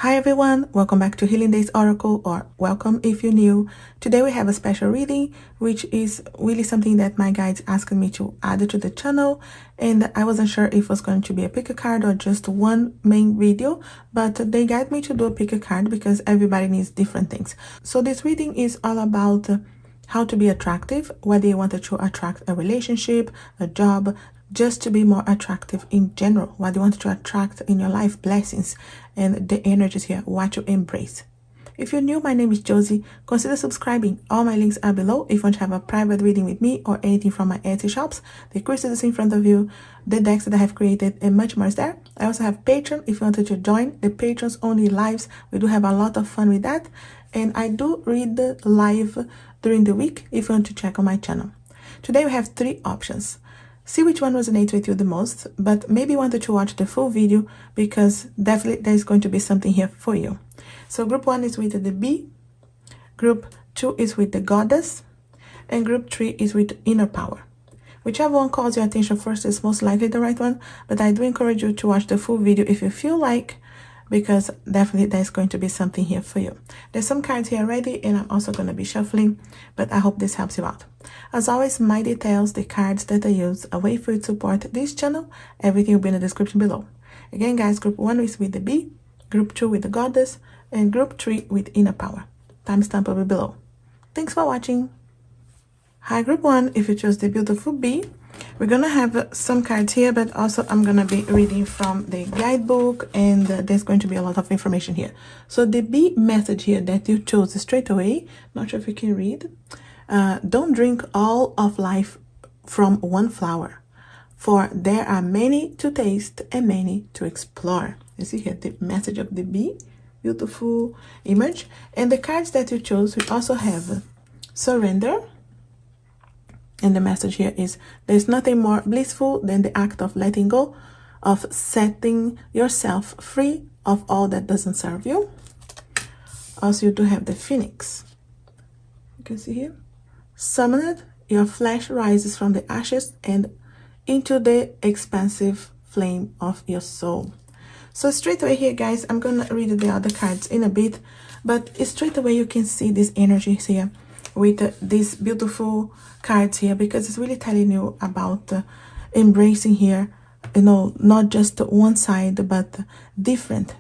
Hi everyone, welcome back to Healing Days Oracle, or welcome if you're new. Today we have a special reading, which is really something that my guides asked me to add to the channel, and I wasn't sure if it was going to be a pick a card or just one main video, but they guide me to do a pick a card because everybody needs different things. So this reading is all about how to be attractive, whether you wanted to attract a relationship, a job, just to be more attractive in general, what you want to attract in your life, blessings and the energies here, what you embrace. If you're new, my name is Josie. Consider subscribing. All my links are below if you want to have a private reading with me or anything from my Etsy shops. The crystals in front of you, the decks that I have created, and much more is there. I also have Patreon if you wanted to join the patrons only lives. We do have a lot of fun with that, and I do read the live during the week if you want to check on my channel. Today we have 3 options. See which one resonates with you the most, but maybe you wanted to watch the full video because definitely there's going to be something here for you. So group 1 is with the bee, group 2 is with the goddess, and group 3 is with inner power. Whichever one calls your attention first is most likely the right one, but I do encourage you to watch the full video if you feel like, because definitely there's going to be something here for you. There's some cards here already, and I'm also going to be shuffling, but I hope this helps you out. As always, my details, the cards that I use, a way for you to support this channel, everything will be in the description below. Again, guys, group 1 is with the bee, group 2 with the goddess, and group 3 with inner power. Timestamp will be below. Thanks for watching. Hi, group 1, if you chose the beautiful bee, we're gonna have some cards here, but also I'm gonna be reading from the guidebook, and there's going to be a lot of information here. So the bee message here that you chose straight away, not sure if you can read. Don't drink all of life from one flower, for there are many to taste and many to explore. You see here the message of the bee, beautiful image. And the cards that you chose, we also have surrender. And the message here is, there's nothing more blissful than the act of letting go, of setting yourself free of all that doesn't serve you. Also, you do have the phoenix. You can see here. Summoned, your flesh rises from the ashes and into the expansive flame of your soul. So straight away here, guys, I'm going to read the other cards in a bit, but straight away you can see these energies here with these beautiful cards here, because it's really telling you about embracing here, you know, not just one side, but different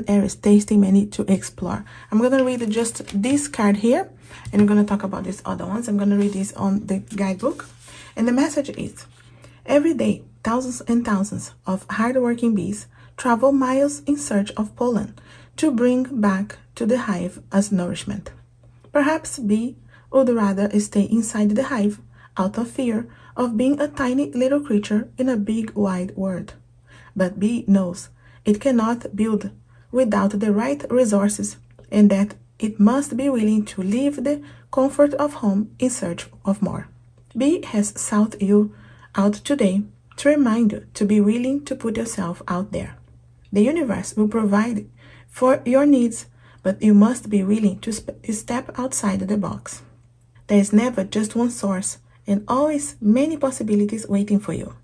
areas, tasting many to explore. I'm going to read just this card here, and I'm going to talk about these other ones. I'm going to read this on the guidebook, and the message is, every day, thousands and thousands of hardworking bees travel miles in search of pollen to bring back to the hive as nourishment. Perhaps bee would rather stay inside the hive out of fear of being a tiny little creature in a big wide world. But bee knows it cannot build without the right resources, and that it must be willing to leave the comfort of home in search of more. Bee has sought you out today to remind you to be willing to put yourself out there. The universe will provide for your needs, but you must be willing to step outside the box. There is never just one source, and always many possibilities waiting for you.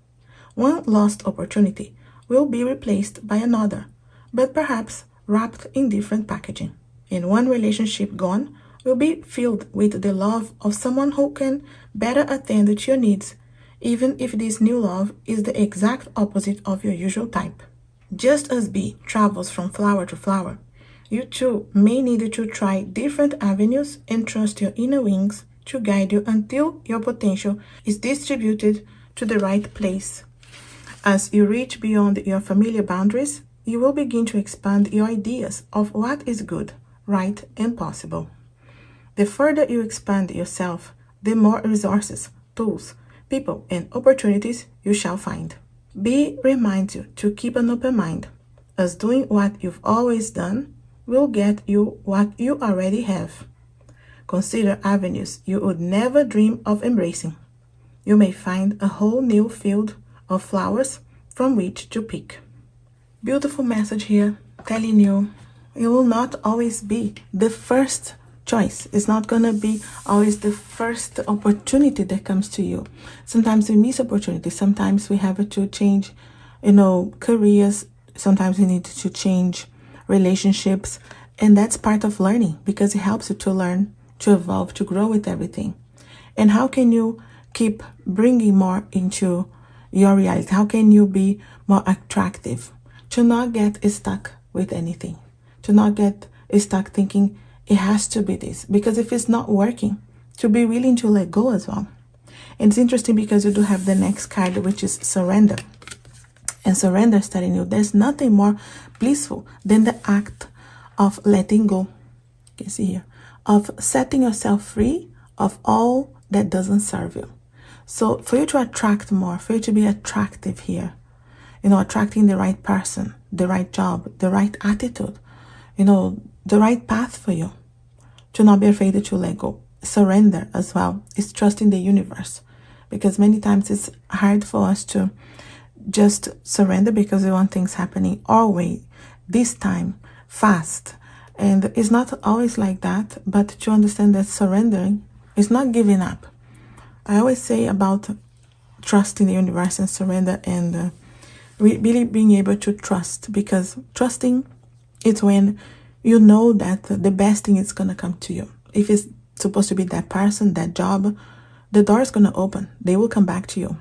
One lost opportunity will be replaced by another, but perhaps wrapped in different packaging. And one relationship gone will be filled with the love of someone who can better attend to your needs, even if this new love is the exact opposite of your usual type. Just as bee travels from flower to flower, you too may need to try different avenues and trust your inner wings to guide you until your potential is distributed to the right place. As you reach beyond your familiar boundaries, you will begin to expand your ideas of what is good, right, and possible. The further you expand yourself, the more resources, tools, people, and opportunities you shall find. Bee reminds you to keep an open mind, as doing what you've always done will get you what you already have. Consider avenues you would never dream of embracing. You may find a whole new field of flowers from which to pick. Beautiful message here, telling you will not always be the first choice. It's not gonna be always the first opportunity that comes to you. Sometimes we miss opportunities. Sometimes we have to change, careers. Sometimes we need to change relationships. And that's part of learning, because it helps you to learn, to evolve, to grow with everything. And how can you keep bringing more into your reality? How can you be more attractive? To not get stuck with anything. To not get stuck thinking it has to be this. Because if it's not working, to be willing to let go as well. And it's interesting because you do have the next card, which is surrender. And surrender is telling you there's nothing more blissful than the act of letting go. You can see here. Of setting yourself free of all that doesn't serve you. So for you to attract more, for you to be attractive here, attracting the right person, the right job, the right attitude, the right path for you, to not be afraid to let go. Surrender as well is trusting the universe, because many times it's hard for us to just surrender because we want things happening our way, this time, fast. And it's not always like that, but to understand that surrendering is not giving up. I always say about trusting the universe and surrender, and really being able to trust, because trusting is when you know that the best thing is going to come to you. If it's supposed to be that person, that job, the door is going to open. They will come back to you.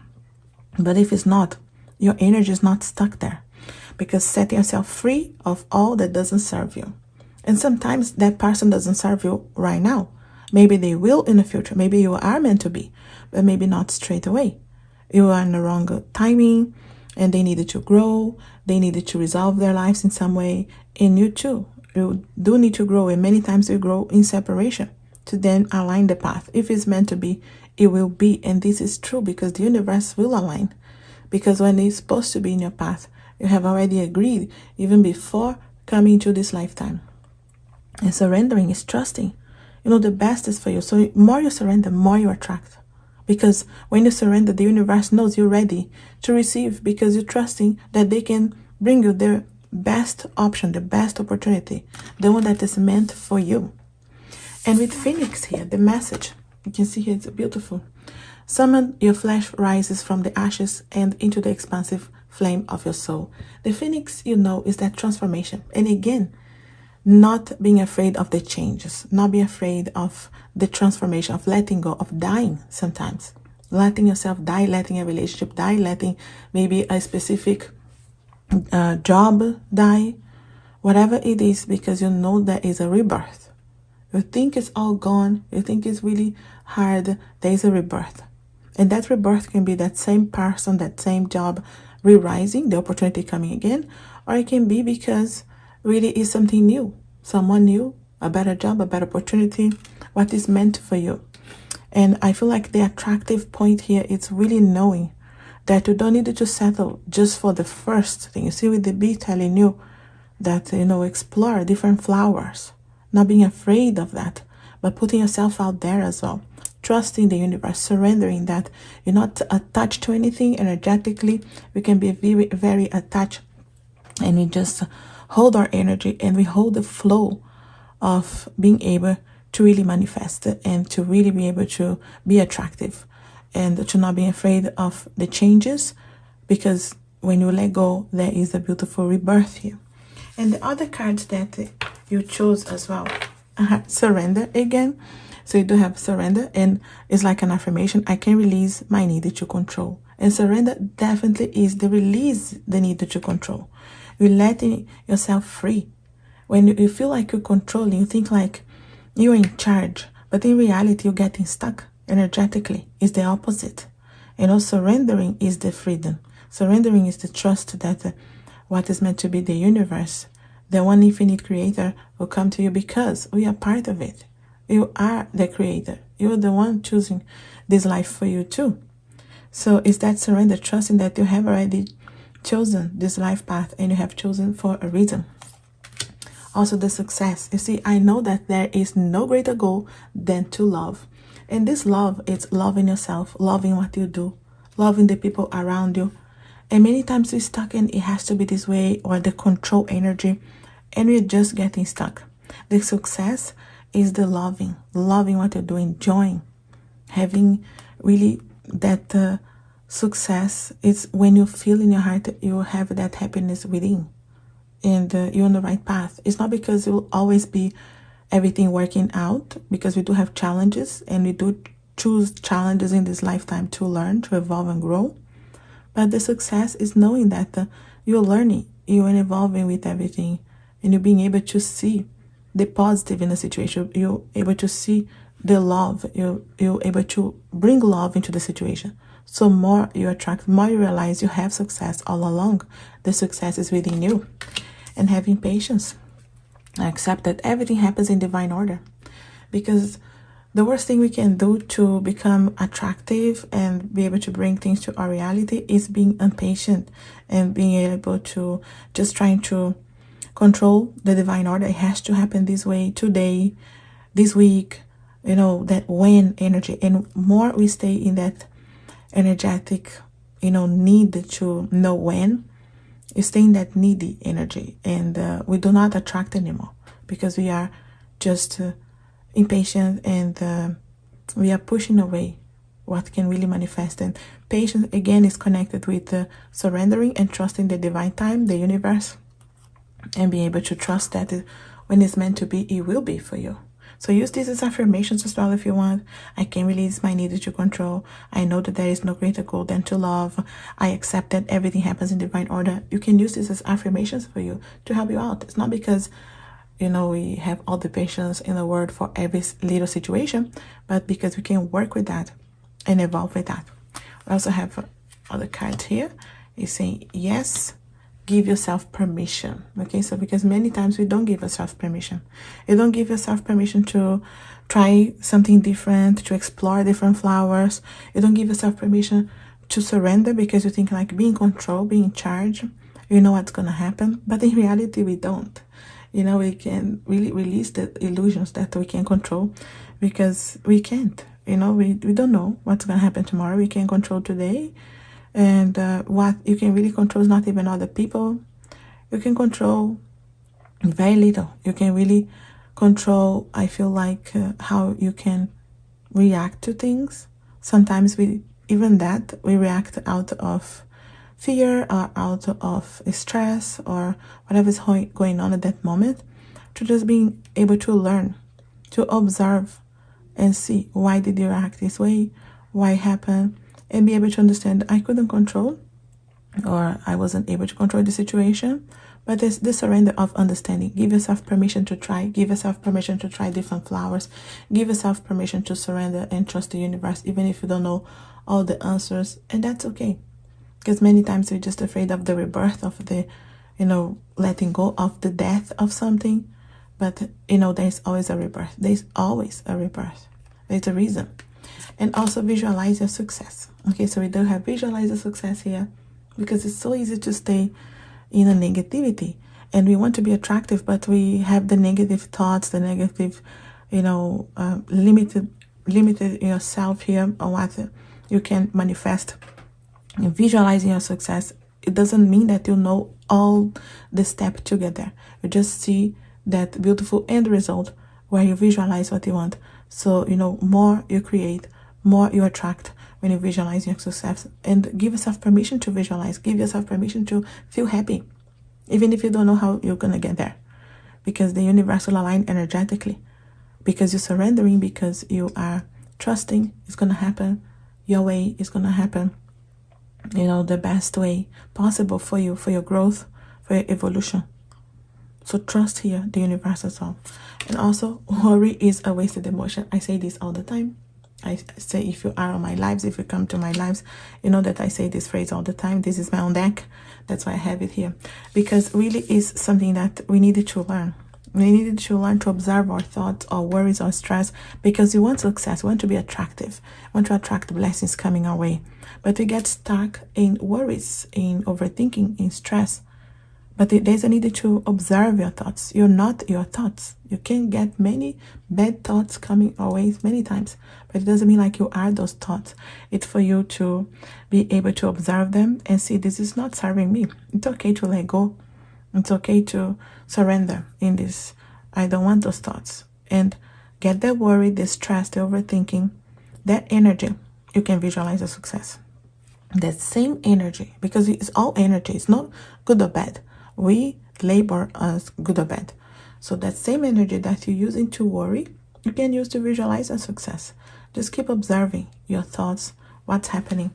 But if it's not, your energy is not stuck there, because setting yourself free of all that doesn't serve you. And sometimes that person doesn't serve you right now. Maybe they will in the future. Maybe you are meant to be, but maybe not straight away. You are in the wrong timing, and they needed to grow. They needed to resolve their lives in some way. And you too, you do need to grow. And many times you grow in separation to then align the path. If it's meant to be, it will be. And this is true, because the universe will align. Because when it's supposed to be in your path, you have already agreed even before coming to this lifetime. And surrendering is trusting. The best is for you. So more you surrender, more you attract. Because when you surrender, the universe knows you're ready to receive, because you're trusting that they can bring you the best option, the best opportunity, the one that is meant for you. And with Phoenix here, the message, you can see here, it's beautiful. Summon your flesh rises from the ashes and into the expansive flame of your soul. The Phoenix, is that transformation. And again, not being afraid of the changes, not being afraid of the transformation, of letting go, of dying sometimes. Letting yourself die, letting a relationship die, letting maybe a specific job die, whatever it is, because you know there is a rebirth. You think it's all gone, you think it's really hard, there is a rebirth. And that rebirth can be that same person, that same job re-rising, the opportunity coming again, or it can be because really is something new, someone new, a better job, a better opportunity, what is meant for you. And I feel like the attractive point here is really knowing that you don't need to settle just for the first thing. You see, with the bee telling you that, explore different flowers, not being afraid of that, but putting yourself out there as well. Trusting the universe, surrendering that you're not attached to anything energetically. We can be very, very attached, and we just hold our energy, and we hold the flow of being able to really manifest it, and to really be able to be attractive, and to not be afraid of the changes, because when you let go, there is a beautiful rebirth here. And the other cards that you chose as well, surrender again. So you do have surrender, and it's like an affirmation. I can release my need to control. And surrender definitely is the release the need to control. You're letting yourself free. When you feel like you're controlling, you think like you're in charge, but in reality, you're getting stuck energetically. It's the opposite. Surrendering is the freedom. Surrendering is the trust that what is meant to be the universe, the one infinite creator, will come to you, because we are part of it. You are the creator. You're the one choosing this life for you too. So it's that surrender, trusting that you have already chosen this life path, and you have chosen for a reason. Also the success. You see, I know that there is no greater goal than to love. And this love is loving yourself, loving what you do, loving the people around you. And many times we're stuck in it has to be this way, or the control energy, and we're just getting stuck. The success is the loving what you're doing, enjoying, having really that success. It's when you feel in your heart that you have that happiness within. and you're on the right path. It's not because it will always be everything working out, because we do have challenges, and we do choose challenges in this lifetime to learn, to evolve and grow. But the success is knowing that you're learning, you're evolving with everything, and you're being able to see the positive in the situation. You're able to see the love. You're able to bring love into the situation. So more you attract, more you realize you have success all along. The success is within you. And having patience. Accept that everything happens in divine order. Because the worst thing we can do to become attractive and be able to bring things to our reality is being impatient and being able to just trying to control the divine order. It has to happen this way today, this week, that when energy. And more we stay in that energetic, need to know when, you stay in that needy energy, and we do not attract anymore because we are just impatient, and we are pushing away what can really manifest. And patience again is connected with surrendering and trusting the divine time, the universe, and being able to trust that when it's meant to be, it will be for you. So use these as affirmations as well if you want. I can release my need to control. I know that there is no greater goal than to love. I accept that everything happens in divine order. You can use this as affirmations for you to help you out. It's not because we have all the patience in the world for every little situation, but because we can work with that and evolve with that. We also have other cards here. It's saying, yes, give yourself permission. Okay, so because many times we don't give ourselves permission. You don't give yourself permission to try something different, to explore different flowers. You don't give yourself permission to surrender because you think like being in control, being in charge, you know what's going to happen. But in reality, we don't. We can really release the illusions that we can control, because we can't. We don't know what's going to happen tomorrow. We can control today. And what you can really control is not even other people. You can control very little. You can really control, I feel like, how you can react to things. Sometimes we react out of fear or out of stress or whatever is going on at that moment, to just being able to learn, to observe and see why did you act this way, why it happened, and be able to understand I couldn't control, or I wasn't able to control the situation. But there's the surrender of understanding. Give yourself permission to try. Give yourself permission to try different flowers. Give yourself permission to surrender and trust the universe, even if you don't know all the answers. And that's okay. Because many times we're just afraid of the rebirth, of the, letting go of the death of something. But, there's always a rebirth. There's always a rebirth. There's a reason. And also visualize your success. Okay, so we do have visualize the success here, because it's so easy to stay in a negativity. And we want to be attractive, but we have the negative thoughts, the negative, limited yourself here on what you can manifest. And visualizing your success, it doesn't mean that you know all the steps together. You just see that beautiful end result where you visualize what you want. So, more you create, more you attract when you visualize your success. And give yourself permission to visualize. Give yourself permission to feel happy, even if you don't know how you're going to get there. Because the universe will align energetically. Because you're surrendering, because you are trusting it's going to happen. Your way is going to happen. The best way possible for you, for your growth, for your evolution. So trust here, the universe as well. And also, worry is a wasted emotion. I say this all the time. I say, if you are on my lives, if you come to my lives, you know that I say this phrase all the time. This is my own deck. That's why I have it here. Because really is something that we needed to learn. We needed to learn to observe our thoughts, our worries, our stress, because we want success, we want to be attractive, we want to attract blessings coming our way. But we get stuck in worries, in overthinking, in stress. But there's a need to observe your thoughts. You're not your thoughts. You can get many bad thoughts coming our way many times, but it doesn't mean like you are those thoughts. It's for you to be able to observe them and see, this is not serving me. It's okay to let go. It's okay to surrender in this. I don't want those thoughts. And get that worry, the stress, the overthinking, that energy, you can visualize a success. That same energy, because it's all energy. It's not good or bad. We label as good or bad. So that same energy that you're using to worry, you can use to visualize a success. Just keep observing your thoughts, what's happening,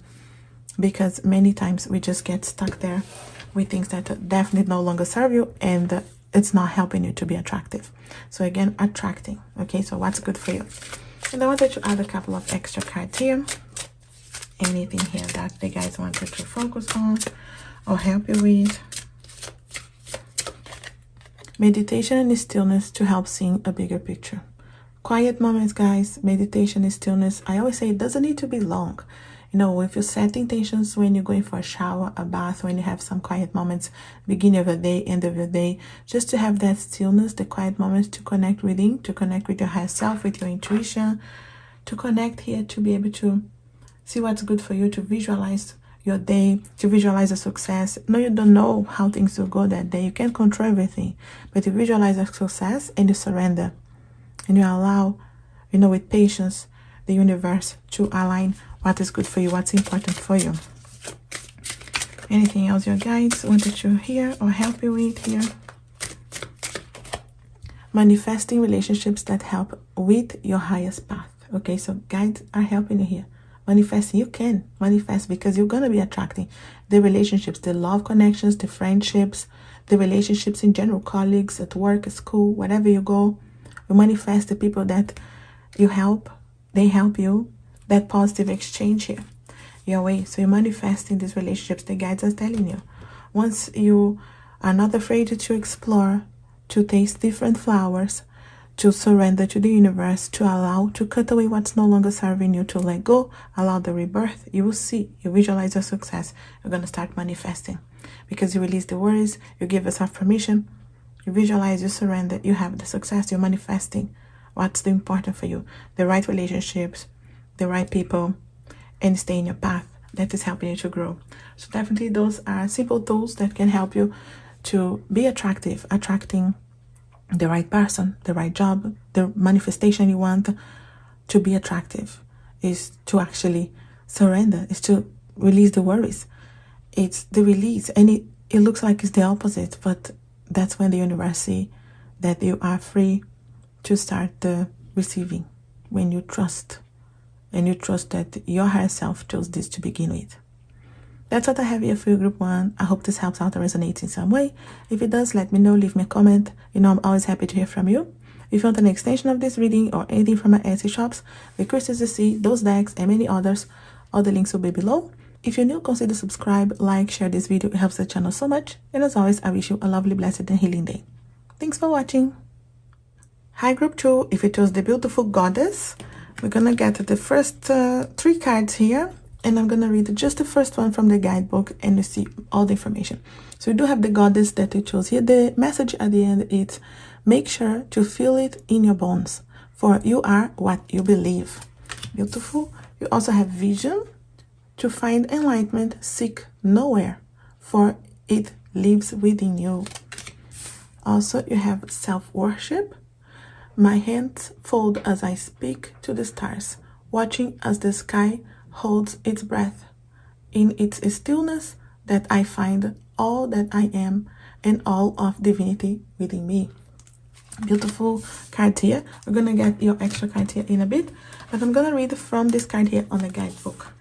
because many times we just get stuck there with things that definitely no longer serve you, and it's not helping you to be attractive. So again, attracting. Okay, so what's good for you? And I wanted to add a couple of extra cards here. Anything here that the guys wanted to focus on or help you with. Meditation and stillness to help seeing a bigger picture. Quiet moments, guys. Meditation and stillness. I always say it doesn't need to be long. You know, if you set intentions when you're going for a shower, a bath, when you have some quiet moments, beginning of the day, end of the day, just to have that stillness, the quiet moments to connect within, to connect with your higher self, with your intuition, to connect here, to be able to see what's good for you, to visualize your day, to visualize a success. No, you don't know how things will go that day. You can't control everything, but you visualize a success and you surrender. And you allow, you know, with patience, the universe to align what is good for you, what's important for you. Anything else your guides wanted to hear or help you with here? Manifesting relationships that help with your highest path. Okay, so guides are helping you here. Manifesting, you can manifest because you're going to be attracting the relationships, the love connections, the friendships, the relationships in general, colleagues at work, at school, wherever you go. You manifest the people that you help, they help you. That positive exchange here, your way. So you're manifesting these relationships. The guides are telling you, once you are not afraid to explore, to taste different flowers, to surrender to the universe, to allow, to cut away what's no longer serving you, to let go, allow the rebirth, you will see, you visualize your success. You're going to start manifesting because you release the worries, you give yourself permission, you visualize, you surrender, you have the success, you're manifesting what's the important for you, the right relationships, the right people, and stay in your path that is helping you to grow. So definitely those are simple tools that can help you to be attractive, attracting the right person, the right job, the manifestation you want. To be attractive is to actually surrender, is to release the worries. It's the release, and it looks like it's the opposite, but that's when the universe sees that you are free to start the receiving, when you trust. And you trust that your higher self chose this to begin with. That's what I have here for you, Group 1. I hope this helps out or resonates in some way. If it does, let me know. Leave me a comment. You know, I'm always happy to hear from you. If you want an extension of this reading or anything from my Etsy shops, the crystals you see, those decks, and many others, all the links will be below. If you're new, consider subscribe, like, share this video. It helps the channel so much. And as always, I wish you a lovely, blessed, and healing day. Thanks for watching. Hi, Group 2. If you chose the beautiful goddess, we're gonna get the first 3 cards here, and I'm gonna read just the first one from the guidebook, and you see all the information. So we do have the goddess that we chose here. The message at the end is, make sure to feel it in your bones, for you are what you believe. Beautiful. You also have vision. To find enlightenment, seek nowhere, for it lives within you. Also, you have self-worship. My hands fold as I speak to the stars, watching as the sky holds its breath. In its stillness that I find all that I am and all of divinity within me. Beautiful card here. We're going to get your extra card here in a bit, but I'm going to read from this card here on the guidebook.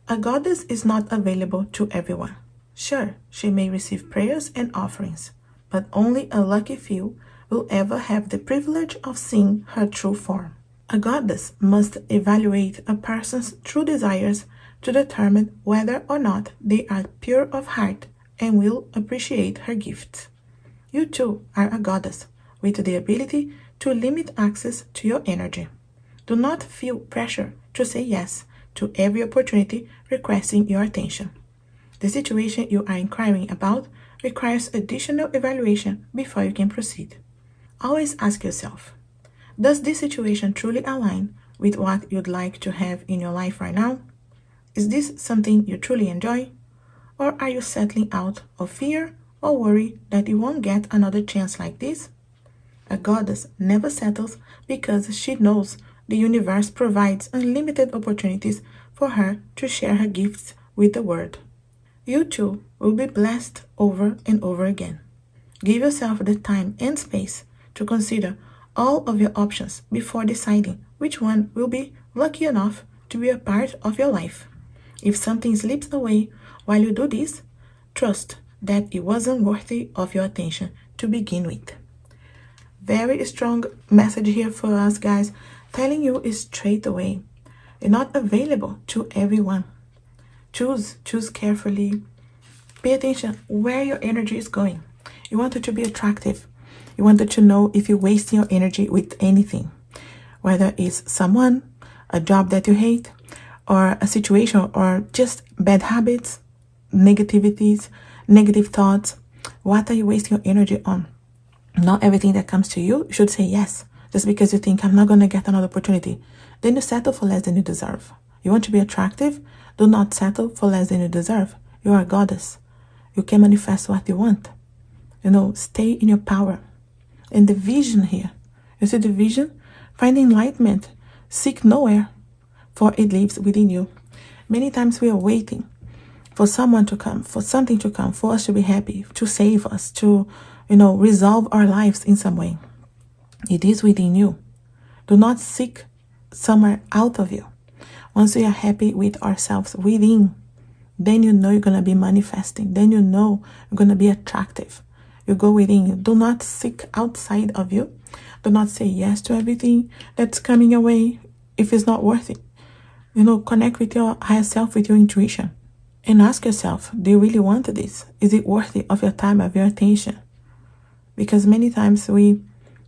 A goddess is not available to everyone. Sure, she may receive prayers and offerings, but only a lucky few will ever have the privilege of seeing her true form. A goddess must evaluate a person's true desires to determine whether or not they are pure of heart and will appreciate her gifts. You too are a goddess with the ability to limit access to your energy. Do not feel pressure to say yes to every opportunity requesting your attention. The situation you are inquiring about requires additional evaluation before you can proceed. Always ask yourself, does this situation truly align with what you'd like to have in your life right now? Is this something you truly enjoy? Or are you settling out of fear or worry that you won't get another chance like this? A goddess never settles because she knows the universe provides unlimited opportunities for her to share her gifts with the world. You too will be blessed over and over again. Give yourself the time and space to consider all of your options before deciding which one will be lucky enough to be a part of your life. If something slips away while you do this, trust that it wasn't worthy of your attention to begin with. Very strong message here for us, guys, telling you straight away. You're not available to everyone. Choose carefully. Pay attention where your energy is going. You want it to be attractive. You want it to know if you're wasting your energy with anything, whether it's someone, a job that you hate, or a situation, or just bad habits, negativities, negative thoughts. What are you wasting your energy on? Not everything that comes to you should say yes, just because you think I'm not going to get another opportunity. Then you settle for less than you deserve. You want to be attractive? Do not settle for less than you deserve. You are a goddess. You can manifest what you want. Stay in your power. And the vision here, you see the vision? Find enlightenment. Seek nowhere, for it lives within you. Many times we are waiting for someone to come, for something to come, for us to be happy, to save us, to, resolve our lives in some way. It is within you. Do not seek somewhere out of you. Once we are happy with ourselves within, then you know you're going to be manifesting. Then you know you're going to be attractive. You go within you. Do not seek outside of you. Do not say yes to everything that's coming your way if it's not worth it. Connect with your higher self, with your intuition. And ask yourself, do you really want this? Is it worthy of your time, of your attention? Because many times we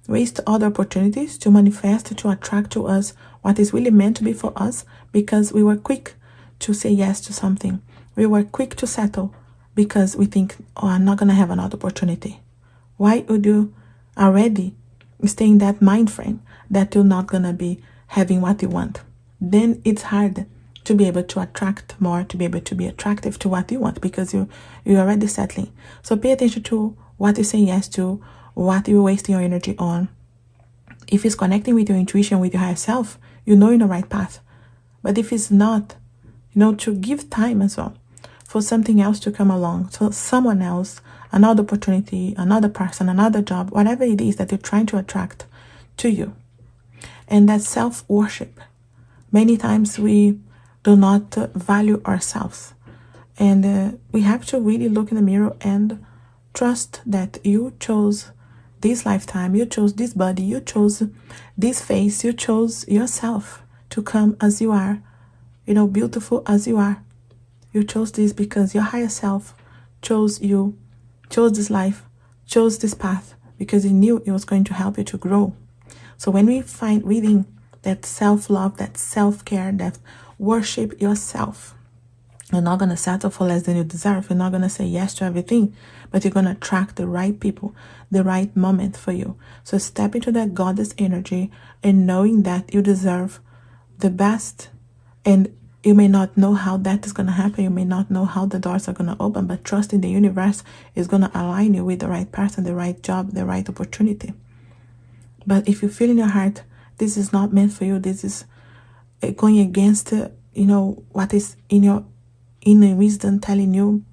waste other opportunities to manifest, to attract to us what is really meant to be for us, because we were quick to say yes to something. We were quick to settle because we think, I'm not going to have another opportunity. Why would you already stay in that mind frame that you're not going to be having what you want? Then it's hard to be able to attract more, to be able to be attractive to what you want, because you're already settling. So pay attention to what you say yes to, what you're wasting your energy on. If it's connecting with your intuition, with your higher self, you're in the right path. But if it's not, to give time as well for something else to come along, so someone else, another opportunity, another person, another job, whatever it is that you're trying to attract to you. And that self-worship. Many times we do not value ourselves. And we have to really look in the mirror and trust that you chose this lifetime, you chose this body, you chose this face, you chose yourself to come as you are, beautiful as you are. You chose this because your higher self chose you, chose this life, chose this path, because it knew it was going to help you to grow. So when we find within that self-love, that self-care, that worship yourself, you're not going to settle for less than you deserve. You're not going to say yes to everything, but you're going to attract the right people, the right moment for you. So step into that goddess energy and knowing that you deserve the best. And you may not know how that is going to happen. You may not know how the doors are going to open, but trust in the universe is going to align you with the right person, the right job, the right opportunity. But if you feel in your heart, this is not meant for you, this is going against, what is in your inner wisdom telling you,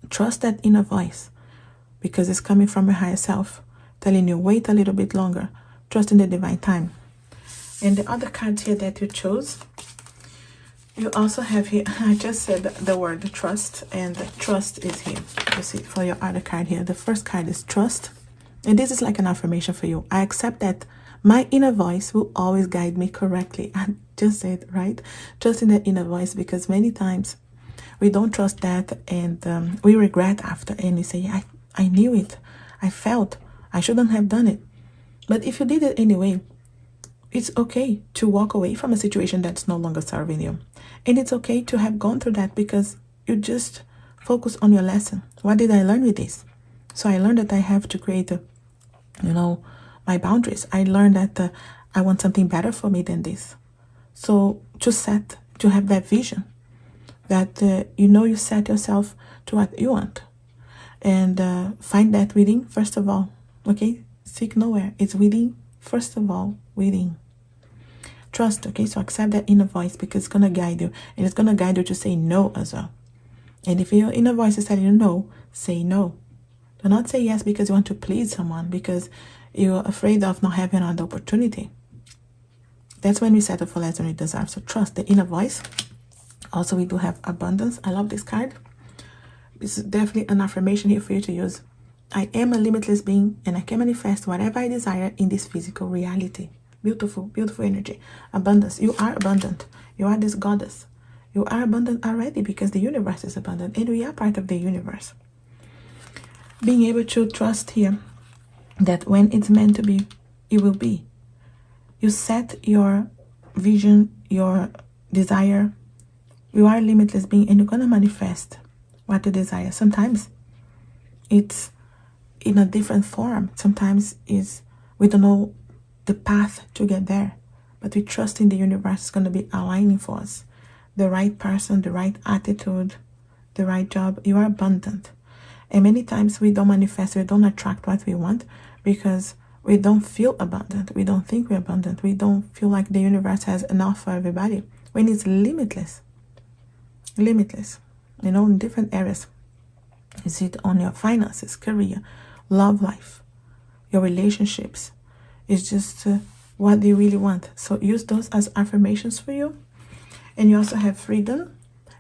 trust that inner voice, because it's coming from your higher self, telling you, wait a little bit longer, trust in the divine time. And the other cards here that you chose, you also have here, I just said the word trust, and trust is here. You see, for your other card here, the first card is trust. And this is like an affirmation for you. I accept that my inner voice will always guide me correctly. I just said, right? Trust in the inner voice, because many times we don't trust that, and we regret after, and we say, I knew it. I felt I shouldn't have done it. But if you did it anyway, it's okay to walk away from a situation that's no longer serving you. And it's okay to have gone through that, because you just focus on your lesson. What did I learn with this? So I learned that I have to create, my boundaries. I learned that I want something better for me than this. So to have that vision, that you set yourself to what you want, and find that within first of all. Okay, seek nowhere. It's within first of all, within. Trust. Okay, so accept that inner voice, because it's gonna guide you, and it's gonna guide you to say no as well. And if your inner voice is telling you no, say no. Do not say yes because you want to please someone, because you're afraid of not having another opportunity. That's when we settle for less than we deserve. So trust the inner voice. Also, we do have abundance. I love this card. This is definitely an affirmation here for you to use. I am a limitless being, and I can manifest whatever I desire in this physical reality. Beautiful, beautiful energy. Abundance. You are abundant. You are this goddess. You are abundant already because the universe is abundant, and we are part of the universe. Being able to trust here that when it's meant to be, it will be. You set your vision, your desire. You are a limitless being, and you're going to manifest what you desire. Sometimes it's in a different form. Sometimes we don't know the path to get there, but we trust in the universe is going to be aligning for us. The right person, the right attitude, the right job. You are abundant. And many times we don't manifest, we don't attract what we want because we don't feel abundant. We don't think we're abundant. We don't feel like the universe has enough for everybody. When it's limitless. Limitless. You know, in different areas. Is it on your finances, career, love life, your relationships? It's just what they really want. So use those as affirmations for you. And you also have freedom.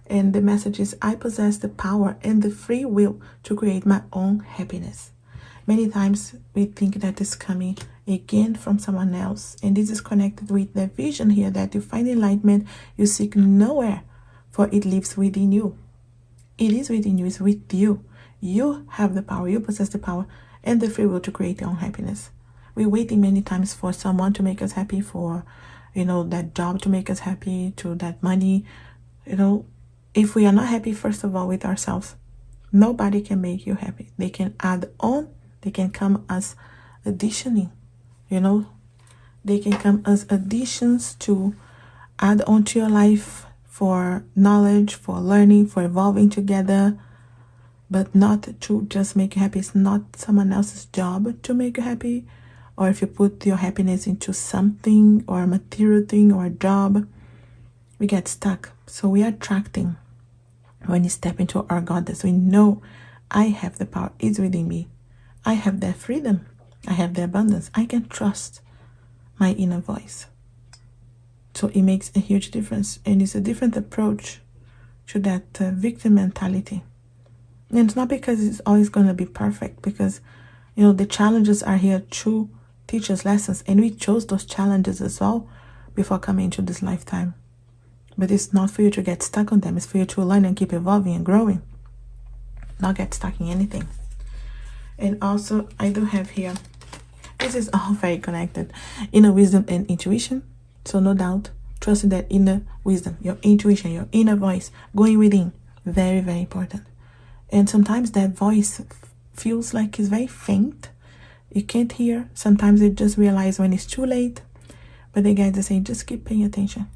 And the message is, I possess the power and the free will to create my own happiness. Many times we think that is coming again from someone else. And this is connected with the vision here that you find enlightenment, you seek nowhere, for it lives within you. It is within you, it's with you. You have the power, you possess the power and the free will to create your own happiness. We're waiting many times for someone to make us happy, for, you know, that job to make us happy, to that money. You know, if we are not happy, first of all, with ourselves, nobody can make you happy. They can add on, they can come as additioning, you know. They can come as additions to add on to your life for knowledge, for learning, for evolving together, but not to just make you happy. It's not someone else's job to make you happy. Or if you put your happiness into something or a material thing or a job, we get stuck. So we are attracting when you step into our goddess. We know I have the power, it's within me. I have that freedom. I have the abundance. I can trust my inner voice. So it makes a huge difference. And it's a different approach to that victim mentality. And it's not because it's always going to be perfect, because, you know, the challenges are here to teach us lessons. And we chose those challenges as well before coming into this lifetime. But it's not for you to get stuck on them. It's for you to learn and keep evolving and growing. Not get stuck in anything. And also, I do have here, this is all very connected, inner wisdom and intuition. So no doubt, trusting that inner wisdom, your intuition, your inner voice, going within, very, very important. And sometimes that voice feels like it's very faint. You can't hear. Sometimes you just realize when it's too late. But the guides are saying, just keep paying attention.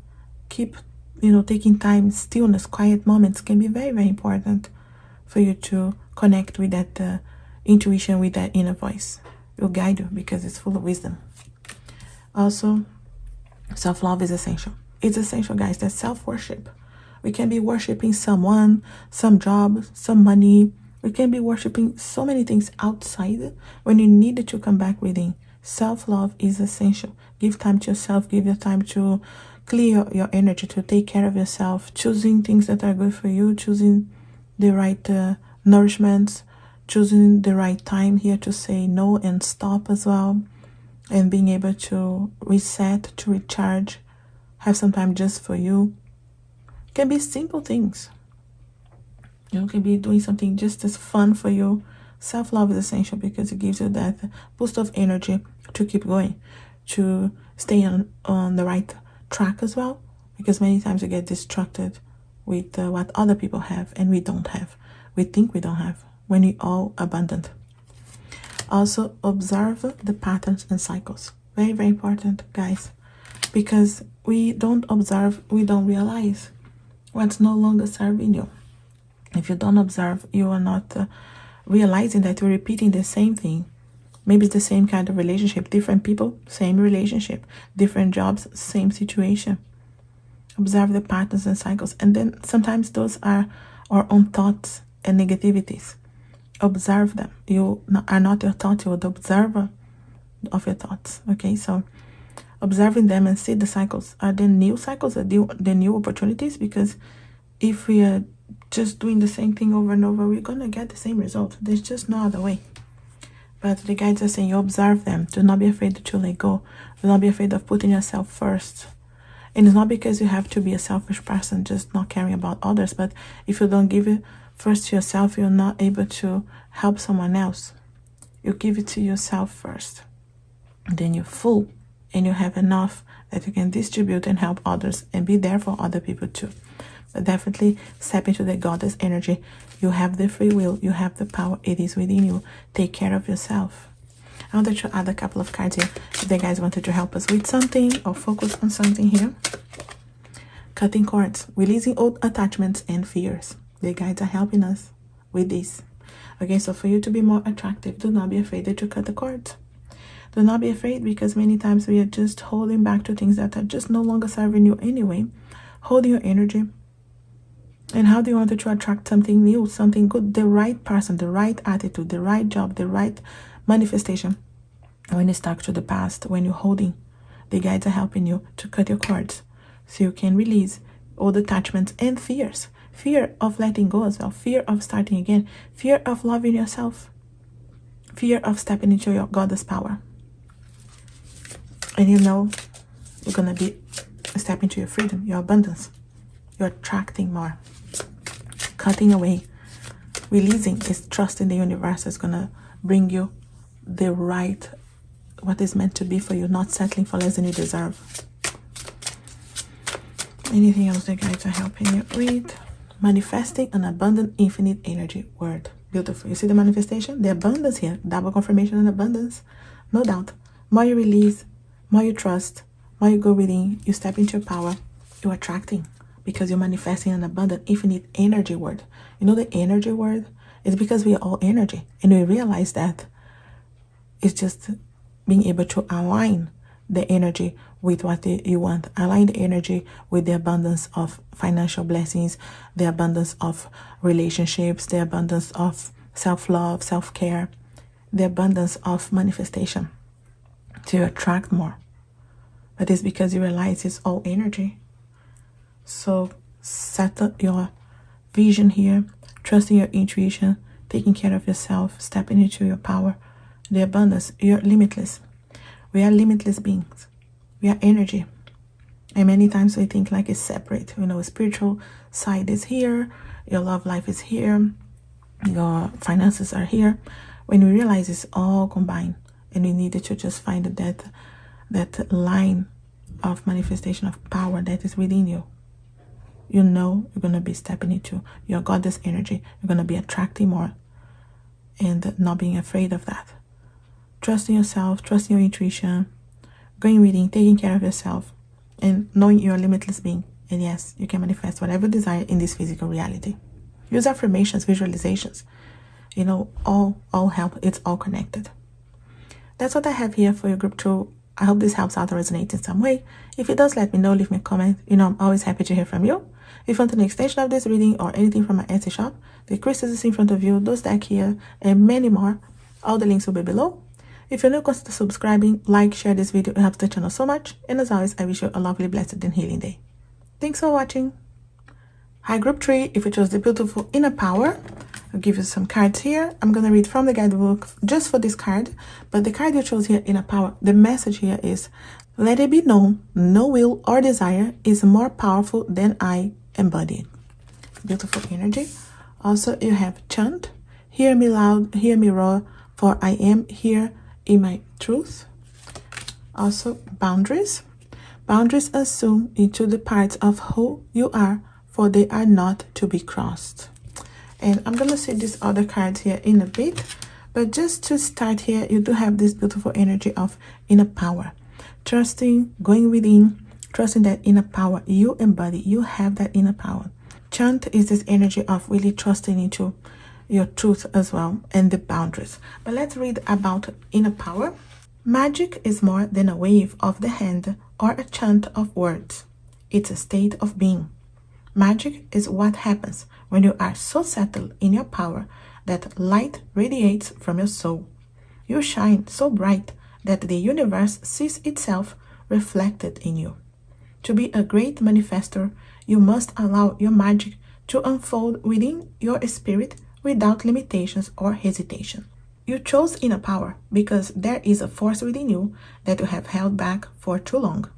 Keep, you know, taking time. Stillness, quiet moments can be very, very important for you to connect with that intuition, with that inner voice. It will guide you because it's full of wisdom. Also, self-love is essential. It's essential, guys. That's self-worship. We can be worshiping someone, some job, some money. We can be worshiping so many things outside when you need to come back within. Self-love is essential. Give time to yourself. Give your time to clear your energy, to take care of yourself. Choosing things that are good for you. Choosing the right nourishments. Choosing the right time here to say no and stop as well. And being able to reset, to recharge. Have some time just for you. Can be simple things. You can be doing something just as fun for you. Self-love is essential because it gives you that boost of energy to keep going, to stay on the right track as well. Because many times we get distracted with what other people have and we don't have. We think we don't have when we all abundant. Also, observe the patterns and cycles. Very, very important, guys. Because we don't observe, we don't realize what's no longer serving you. If you don't observe, you are not realizing that you're repeating the same thing. Maybe it's the same kind of relationship. Different people, same relationship. Different jobs, same situation. Observe the patterns and cycles. And then sometimes those are our own thoughts and negativities. observe them. You are not your thought, you're the observer of your thoughts. Okay, so observing them and see the cycles. Are there new cycles? Are there new opportunities? Because if we are just doing the same thing over and over, we're gonna get the same result. There's just no other way. But the guides are saying you observe them. Do not be afraid to let go. Do not be afraid of putting yourself first. And it's not because you have to be a selfish person, just not caring about others. But if you don't give it first to yourself, you're not able to help someone else. You give it to yourself first. Then you're full and you have enough that you can distribute and help others and be there for other people too. But definitely step into the goddess energy. You have the free will. You have the power. It is within you. Take care of yourself. I wanted to add a couple of cards here. If the guys wanted to help us with something or focus on something here. Cutting cords. Releasing old attachments and fears. The guides are helping us with this. Okay, so for you to be more attractive, do not be afraid that you cut the cords. Do not be afraid, because many times we are just holding back to things that are just no longer serving you anyway. Holding your energy. And how do you want to attract something new, something good, the right person, the right attitude, the right job, the right manifestation? When you stuck to the past, when you're holding, the guides are helping you to cut your cords so you can release all the attachments and fears. Fear of letting go as well, fear of starting again, fear of loving yourself, fear of stepping into your goddess power. And you know you're going to be stepping into your freedom, your abundance. You're attracting more. Cutting away, releasing is trust in the universe is going to bring you the right, what is meant to be for you, not settling for less than you deserve. Anything else the guides are helping you with? Manifesting an abundant, infinite energy word. Beautiful. You see the manifestation? The abundance here. Double confirmation and abundance. No doubt. More you release, more you trust, more you go within, you step into your power, you're attracting. Because you're manifesting an abundant, infinite energy word. You know the energy word? It's because we are all energy. And we realize that it's just being able to align the energy with what you want. Align the energy with the abundance of financial blessings, the abundance of relationships, the abundance of self-love, self-care, the abundance of manifestation to attract more. But it's because you realize it's all energy. So set up your vision here, trusting your intuition, taking care of yourself, stepping into your power, the abundance. You're limitless. We are limitless beings. We are energy. And many times we think like it's separate. You know, spiritual side is here, your love life is here, your finances are here. When we realize it's all combined, and we needed to just find that line of manifestation of power that is within you. You know you're going to be stepping into your goddess energy. You're going to be attracting more and not being afraid of that. Trusting yourself, trusting your intuition, going reading, taking care of yourself, and knowing you're a limitless being. And yes, you can manifest whatever you desire in this physical reality. Use affirmations, visualizations. You know, all help. It's all connected. That's what I have here for your group 2. I hope this helps out or resonates in some way. If it does, let me know. Leave me a comment. You know, I'm always happy to hear from you. If you want an extension of this reading or anything from my Etsy shop, the crystals is in front of you, those deck here, and many more. All the links will be below. If you're new, consider subscribing, like, share this video. It helps the channel so much. And as always, I wish you a lovely, blessed, and healing day. Thanks for watching. Hi, group 3. If you chose the beautiful inner power, I'll give you some cards here. I'm going to read from the guidebook just for this card. But the card you chose here, inner power, the message here is, let it be known, no will or desire is more powerful than I embody. Beautiful energy. Also, you have chant, hear me loud, hear me roar, for I am here in my truth. Also, boundaries. Boundaries assume into the parts of who you are, for they are not to be crossed. And I'm going to see these other cards here in a bit. But just to start here, you do have this beautiful energy of inner power. Trusting, going within, trusting that inner power you embody. You have that inner power. Chant is this energy of really trusting into your truth as well and the boundaries. But let's read about inner power. Magic is more than a wave of the hand or a chant of words. It's a state of being. Magic is what happens when you are so settled in your power that light radiates from your soul. You shine so bright that the universe sees itself reflected in you. To be a great manifestor, you must allow your magic to unfold within your spirit without limitations or hesitation. You chose inner power because there is a force within you that you have held back for too long.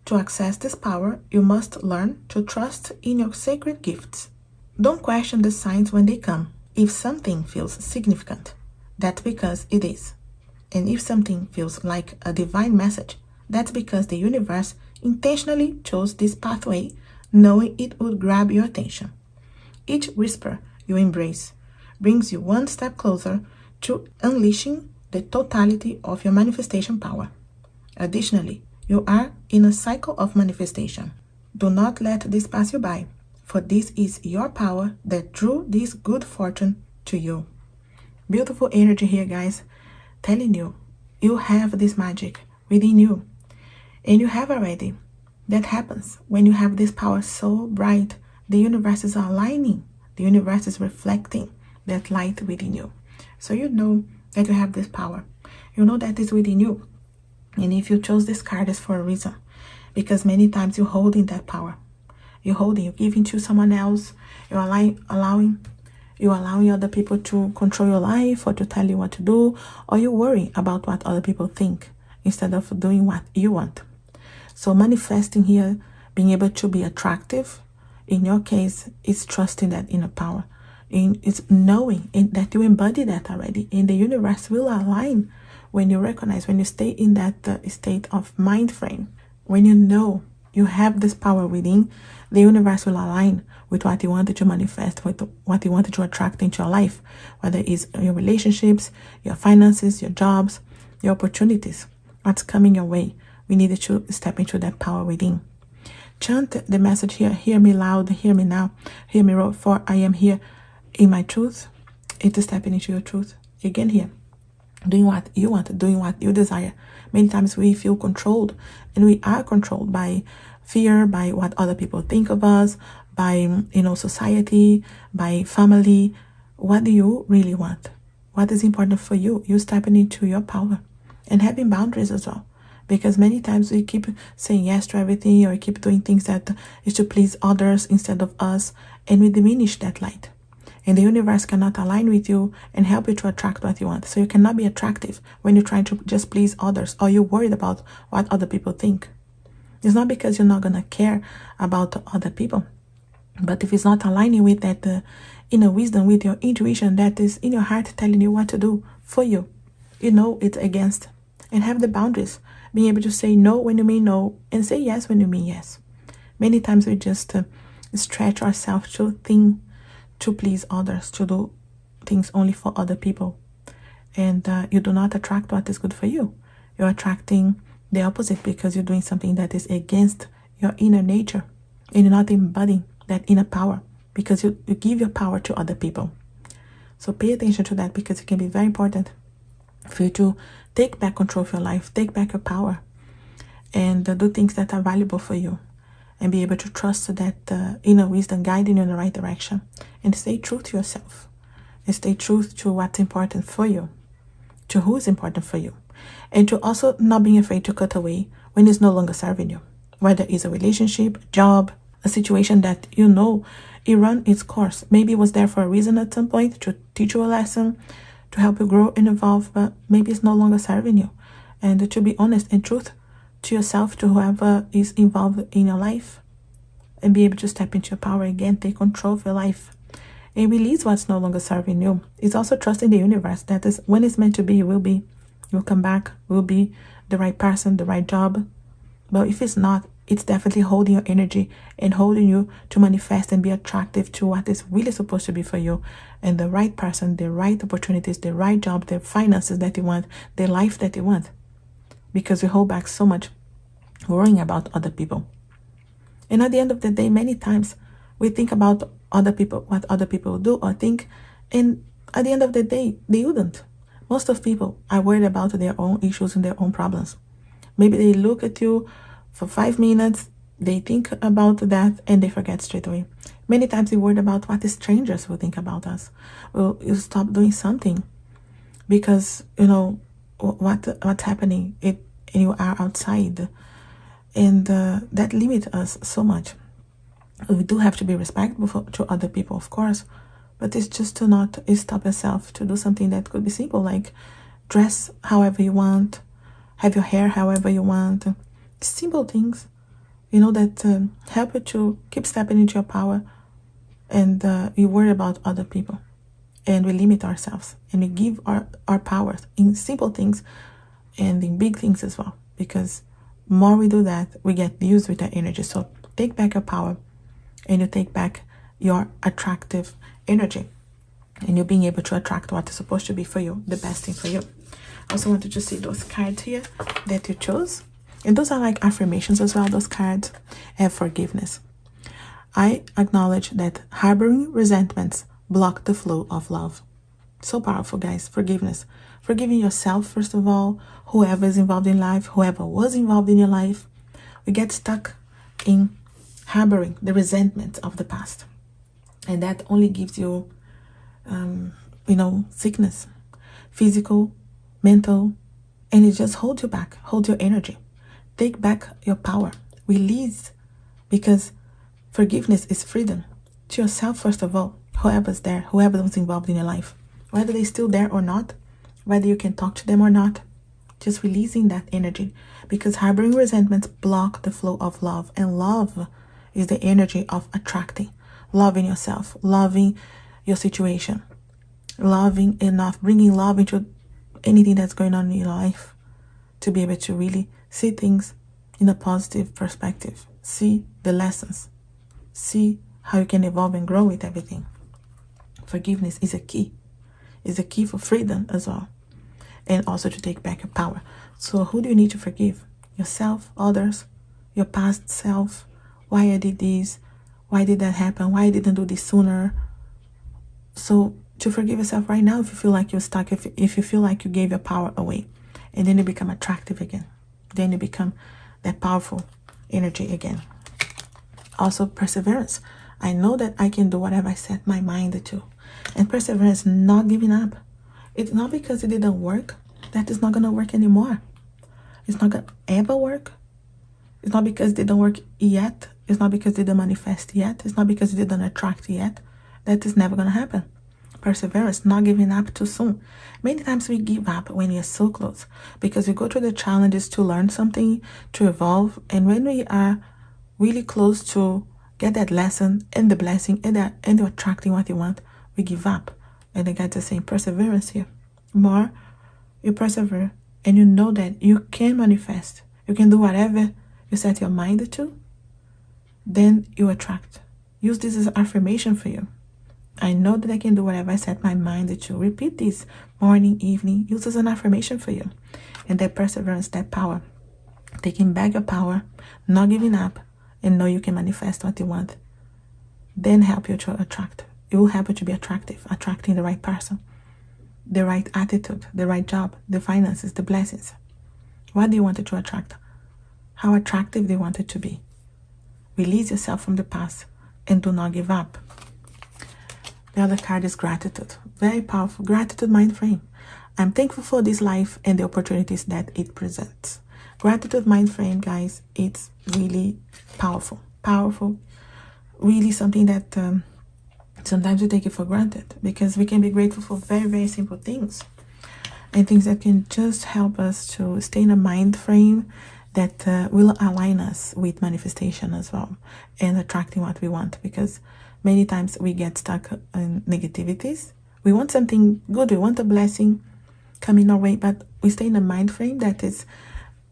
To access this power, you must learn to trust in your sacred gifts. Don't question the signs when they come. If something feels significant, that's because it is. And if something feels like a divine message, that's because the universe intentionally chose this pathway, knowing it would grab your attention. Each whisper you embrace brings you one step closer to unleashing the totality of your manifestation power. Additionally, you are in a cycle of manifestation. Do not let this pass you by, for this is your power that drew this good fortune to you. Beautiful energy here, guys. Telling you, you have this magic within you. And you have already. That happens when you have this power so bright. The universe is aligning. The universe is reflecting that light within you. So you know that you have this power. You know that it's within you. And if you chose this card, it's for a reason. Because many times you're holding that power. You're giving to someone else. You're allowing other people to control your life or to tell you what to do. Or you worry about what other people think instead of doing what you want. So manifesting here, being able to be attractive, in your case, is trusting that inner power. It's knowing that you embody that already. And the universe will align when you recognize, when you stay in that state of mind frame. When you know you have this power within, the universe will align with what you wanted to manifest, with what you wanted to attract into your life. Whether it's your relationships, your finances, your jobs, your opportunities. What's coming your way. We needed to step into that power within. Chant the message here. Hear me loud. Hear me now. Hear me roar. For I am here in my truth. It is stepping into your truth. Again here. Doing what you want. Doing what you desire. Many times we feel controlled. And we are controlled by fear. By what other people think of us. By, society. By family. What do you really want? What is important for you? You stepping into your power. And having boundaries as well. Because many times we keep saying yes to everything, or we keep doing things that is to please others instead of us, and we diminish that light. And the universe cannot align with you and help you to attract what you want. So you cannot be attractive when you're trying to just please others, or you're worried about what other people think. It's not because you're not going to care about other people, but if it's not aligning with that inner wisdom, with your intuition that is in your heart telling you what to do for you, you know it's against. And have the boundaries. Being able to say no when you mean no, and say yes when you mean yes. Many times we just stretch ourselves to please others, to do things only for other people. And you do not attract what is good for you. You're attracting the opposite because you're doing something that is against your inner nature. And you're not embodying that inner power because you give your power to other people. So pay attention to that, because it can be very important for you to take back control of your life, take back your power, and do things that are valuable for you, and be able to trust that inner wisdom guiding you in the right direction, and stay true to yourself, and stay true to what's important for you, to who is important for you, and to also not being afraid to cut away when it's no longer serving you, whether it's a relationship, a job, a situation that you know it run its course. Maybe it was there for a reason at some point, to teach you a lesson, to help you grow and evolve, but maybe it's no longer serving you. And to be honest and truth to yourself, to whoever is involved in your life, and be able to step into your power again, take control of your life, and release what's no longer serving you. It's also trusting the universe that is, when it's meant to be, it will be. You'll come back, will be the right person, the right job. But if it's not, it's definitely holding your energy and holding you to manifest and be attractive to what is really supposed to be for you, and the right person, the right opportunities, the right job, the finances that you want, the life that you want. Because we hold back so much worrying about other people. And at the end of the day, many times we think about other people, what other people do or think, and at the end of the day, they wouldn't. Most of people are worried about their own issues and their own problems. Maybe they look at you for 5 minutes, They think about that and they forget straight away. Many times we worry about what the strangers will think about us. Well, you stop doing something because you know what's happening. And you are outside, and that limits us so much. We do have to be respectful to other people, of course, but it's just to not stop yourself to do something that could be simple, like dress however you want, have your hair however you want, simple things, that help you to keep stepping into your power. And we worry about other people, and we limit ourselves, and we give our powers in simple things and in big things as well, because more we do that, we get used with that energy. So take back your power, and you take back your attractive energy, and you're being able to attract what is supposed to be for you, the best thing for you. I also wanted to see those cards here that you chose, and those are like affirmations as well. Those cards have forgiveness. I acknowledge that harboring resentments block the flow of love. So powerful, guys. Forgiveness. Forgiving yourself, first of all, whoever is involved in life, whoever was involved in your life. We get stuck in harboring the resentment of the past. And that only gives you, sickness, physical, mental, and it just holds you back, holds your energy. Take back your power. Release, because forgiveness is freedom to yourself, first of all, whoever's there, whoever was involved in your life, whether they're still there or not, whether you can talk to them or not, just releasing that energy, because harboring resentments block the flow of love, and love is the energy of attracting, loving yourself, loving your situation, loving enough, bringing love into anything that's going on in your life, to be able to really see things in a positive perspective, see the lessons, see how you can evolve and grow with everything. Forgiveness is a key. Is a key for freedom as well, and also to take back your power. So who do you need to forgive? Yourself, others, your past self. Why I did this? Why did that happen? Why I didn't do this sooner? So to forgive yourself right now if you feel like you're stuck, if you feel like you gave your power away, and then you become attractive again. Then you become that powerful energy again. Also, perseverance. I know that I can do whatever I set my mind to. And perseverance, not giving up. It's not because it didn't work that it's not going to work anymore. It's not going to ever work. It's not because it didn't work yet. It's not because it didn't manifest yet. It's not because it didn't attract yet. That is never going to happen. Perseverance, not giving up too soon. Many times we give up when we are so close, because we go through the challenges to learn something, to evolve. And when we are really close to get that lesson and the blessing and attracting what you want, we give up. And the guys are saying perseverance here. More you persevere, and you know that you can manifest, you can do whatever you set your mind to, then you attract. Use this as an affirmation for you. I know that I can do whatever I set my mind to. Repeat this morning, evening. Use as an affirmation for you. And that perseverance, that power, taking back your power, not giving up, and know you can manifest what you want, then help you to attract. It will help you to be attractive, attracting the right person, the right attitude, the right job, the finances, the blessings. What do you want it to attract? How attractive do you want it to be? Release yourself from the past and do not give up. The other card is gratitude. Very powerful. Gratitude mind frame. I'm thankful for this life and the opportunities that it presents. Gratitude mind frame, guys, it's really powerful. Powerful. Really something that sometimes we take it for granted, because we can be grateful for very, very simple things, and things that can just help us to stay in a mind frame that will align us with manifestation as well, and attracting what we want. Because many times we get stuck in negativities. We want something good, we want a blessing coming our way, but we stay in a mind frame that is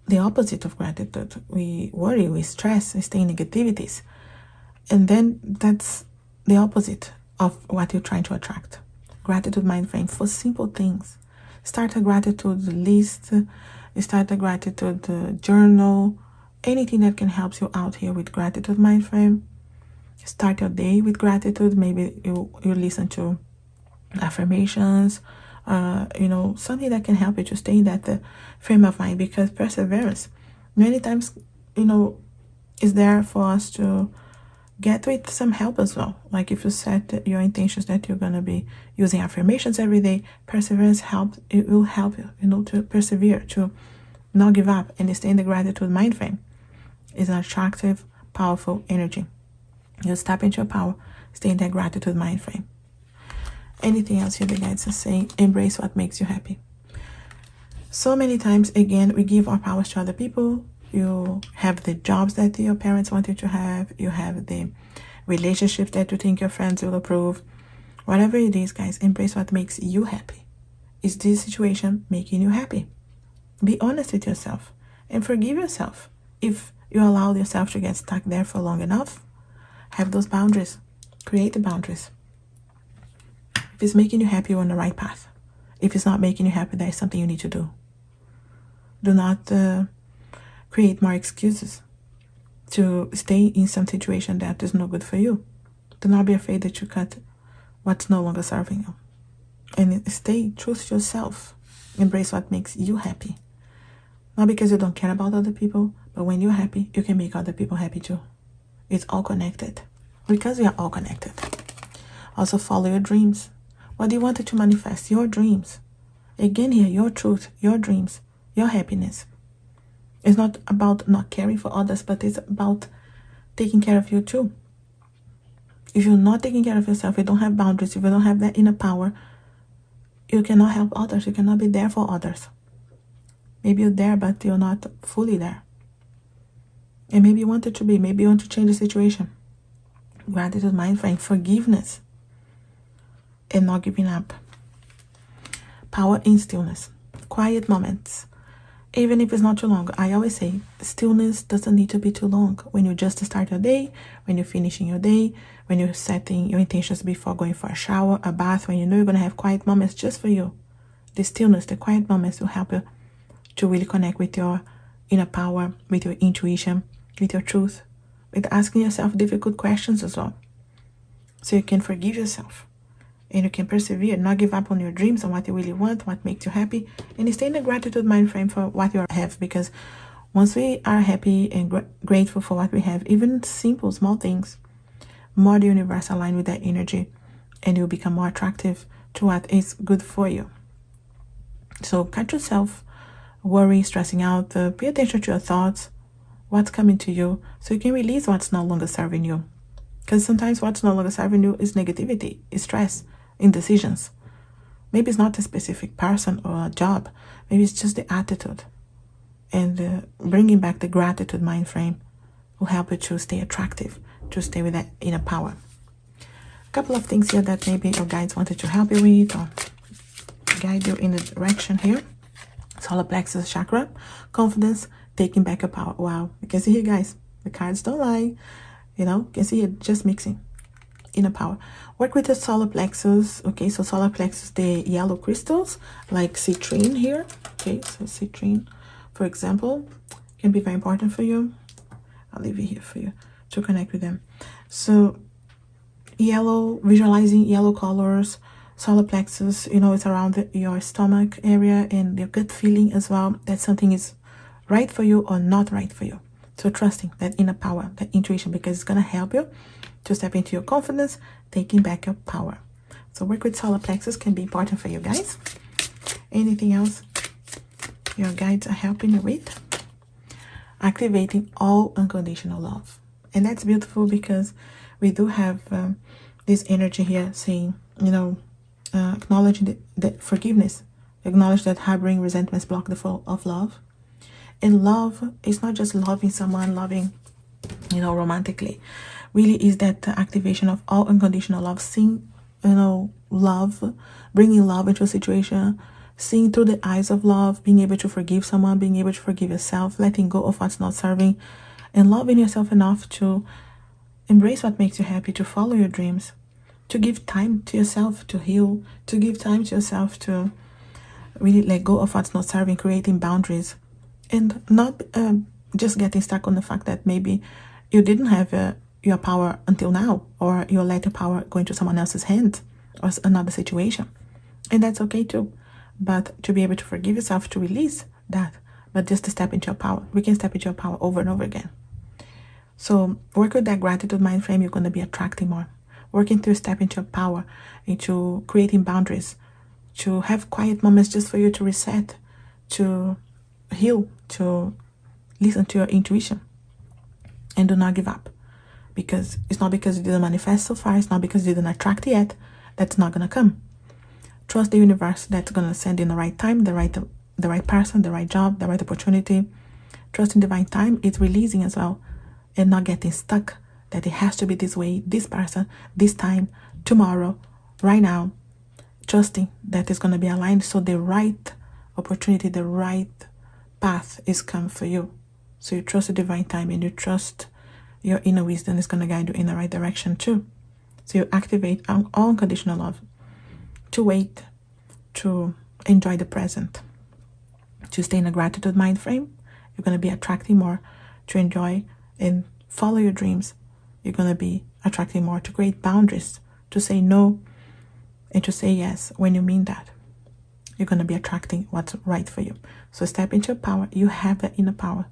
the opposite of gratitude. We worry, we stress, we stay in negativities, and then that's the opposite of what you're trying to attract. Gratitude mind frame for simple things. Start a gratitude list, start a gratitude journal, anything that can help you out here with gratitude mind frame. Start your day with gratitude. Maybe you listen to affirmations, something that can help you to stay in that frame of mind. Because perseverance, many times, is there for us to get with some help as well. Like if you set your intentions that you're going to be using affirmations every day, perseverance help. It will help you, to persevere, to not give up and stay in the gratitude mind frame. It's an attractive, powerful energy. You step into your power, stay in that gratitude mind frame. Anything else here, the guides are saying, embrace what makes you happy. So many times, again, we give our powers to other people. You have the jobs that your parents want you to have. You have the relationships that you think your friends will approve. Whatever it is, guys, embrace what makes you happy. Is this situation making you happy? Be honest with yourself and forgive yourself. If you allow yourself to get stuck there for long enough, have those boundaries. Create the boundaries. If it's making you happy, you're on the right path. If it's not making you happy, there's something you need to do. Do not create more excuses to stay in some situation that is no good for you. Do not be afraid that you cut what's no longer serving you. And stay true to yourself. Embrace what makes you happy. Not because you don't care about other people, but when you're happy, you can make other people happy too. It's all connected. Because we are all connected. Also follow your dreams. What do you want to manifest? Your dreams. Again here, your truth, your dreams, your happiness. It's not about not caring for others, but it's about taking care of you too. If you're not taking care of yourself, you don't have boundaries, if you don't have that inner power, you cannot help others, you cannot be there for others. Maybe you're there, but you're not fully there. And maybe you want it to be, maybe you want to change the situation. Gratitude, mind frame, forgiveness, and not giving up. Power in stillness, quiet moments. Even if it's not too long, I always say, stillness doesn't need to be too long. When you just start your day, when you're finishing your day, when you're setting your intentions before going for a shower, a bath, when you know you're going to have quiet moments just for you. The stillness, the quiet moments will help you to really connect with your inner power, with your intuition, with your truth, with asking yourself difficult questions as well. So you can forgive yourself. And you can persevere, not give up on your dreams, on what you really want, what makes you happy, and stay in the gratitude mind frame for what you have. Because once we are happy and grateful for what we have, even simple, small things, more the universe align with that energy, and you'll become more attractive to what is good for you. So cut yourself, worry, stressing out, pay attention to your thoughts, what's coming to you, so you can release what's no longer serving you. Because sometimes what's no longer serving you is negativity, is stress, indecisions. Maybe it's not a specific person or a job. Maybe it's just the attitude. And bringing back the gratitude mind frame will help you to stay attractive, to stay with that inner power. A couple of things here that maybe your guides wanted to help you with or guide you in the direction here. Solar plexus chakra, confidence, taking back your power. Wow, you can see here, guys, the cards don't lie. You can see it just mixing. Inner power. Work with the solar plexus. Okay, so solar plexus, the yellow crystals like citrine here. Okay, so citrine, for example, can be very important for you. I'll leave it here for you to connect with them. So yellow, visualizing yellow colors, solar plexus, it's around your stomach area and your gut feeling as well, that something is right for you or not right for you. So trusting that inner power, that intuition, because it's going to help you to step into your confidence, taking back your power. So work with solar plexus can be important for you guys. Anything else your guides are helping you with? Activating all unconditional love. And that's beautiful because we do have this energy here saying, acknowledging that forgiveness, acknowledge that harboring resentments block the flow of love. And love is not just loving someone, loving, romantically. Really is that activation of all unconditional love, seeing, love, bringing love into a situation, seeing through the eyes of love, being able to forgive someone, being able to forgive yourself, letting go of what's not serving, and loving yourself enough to embrace what makes you happy, to follow your dreams, to give time to yourself to heal, to give time to yourself to really let go of what's not serving, creating boundaries, and not just getting stuck on the fact that maybe you didn't have your power until now, or you let your power go into someone else's hands or another situation. And that's okay too. But to be able to forgive yourself, to release that, but just to step into your power. We can step into your power over and over again. So work with that gratitude mind frame. You're going to be attracting more. Working through step into your power, into creating boundaries, to have quiet moments just for you to reset, to heal, to listen to your intuition. And do not give up. Because it's not because you didn't manifest so far, it's not because you didn't attract yet, that's not going to come. Trust the universe that's going to send in the right time, the right person, the right job, the right opportunity. Trust in divine time. It's releasing as well, and not getting stuck that it has to be this way, this person, this time, tomorrow, right now. Trusting that it's going to be aligned so the right opportunity, the right path is come for you. So you trust the divine time, and you trust your inner wisdom is going to guide you in the right direction too. So you activate unconditional love, to wait, to enjoy the present, to stay in a gratitude mind frame. You're going to be attracting more, to enjoy and follow your dreams. You're going to be attracting more, to create boundaries, to say no and to say yes when you mean that. You're going to be attracting what's right for you. So step into your power. You have that inner power.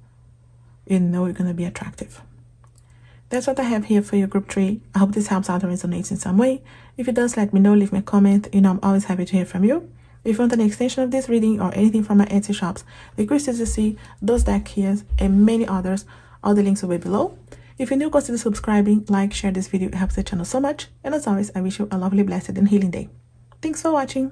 You know you're going to be attractive. That's what I have here for your group 3. I hope this helps out or resonates in some way. If it does, let me know. Leave me a comment. I'm always happy to hear from you. If you want an extension of this reading or anything from my Etsy shops, the crystals you see, those deck keys, and many others, all the links will be below. If you're new, consider subscribing, like, share this video. It helps the channel so much. And as always, I wish you a lovely, blessed, and healing day. Thanks for watching.